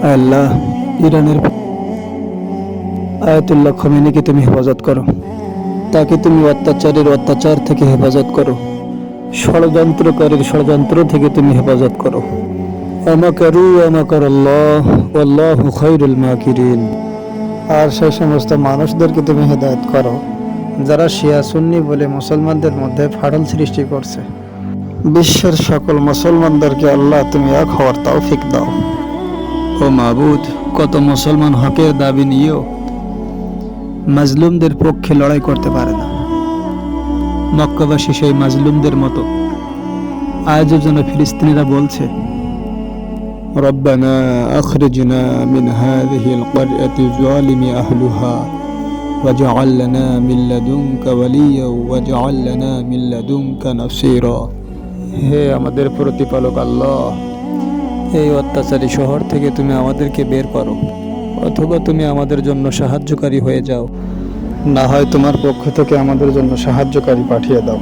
আল্লাহ, ইরানের আয়াতুল্লাহ খোমেনিকে তুমি হেফাজত করো, তাকে তুমি অত্যাচারের অত্যাচার থেকে হেফাজত করো, ষড়যন্ত্রকারীর ষড়যন্ত্র থেকে তুমি হেফাজত করো। আমাকারু আমাকার আল্লাহ আল্লাহু খায়রুল মাকিরিন। আর সেই সমস্ত মানুষদেরকে তুমি হেদায়েত করো যারা শিয়া সুন্নি বলে মুসলমানদের মধ্যে ফাটল সৃষ্টি করছে। বিশ্বের সকল মুসলমানদেরকে আল্লাহ তুমি এক হওয়ার তৌফিক দাও। ও মাবুদ, কত মুসলমান হকের দাবি নিয়েও মাজলুমদের পক্ষে লড়াই করতে পারে না। মক্কাবাসী সেই মাজলুমদের মতো আজও যেন ফিলিস্তিনিরা বলছে, রব্বানা আখরিজনা মিন হাযিহিল ক্বরয়াতি যালিমি আহলুহা ওয়াজআল লানা মিন লাদুনকা ওয়ালিয়্যা ওয়াজআল লানা মিন লাদুনকা নাসীরা। হে আমাদের প্রতিপালক আল্লাহ, এই অত্যাচারী শহর থেকে তুমি আমাদেরকে বের করো, অথবা তুমি আমাদের জন্য সাহায্যকারী হয়ে যাও, না হয় তোমার পক্ষ থেকে আমাদের জন্য সাহায্যকারী পাঠিয়ে দাও।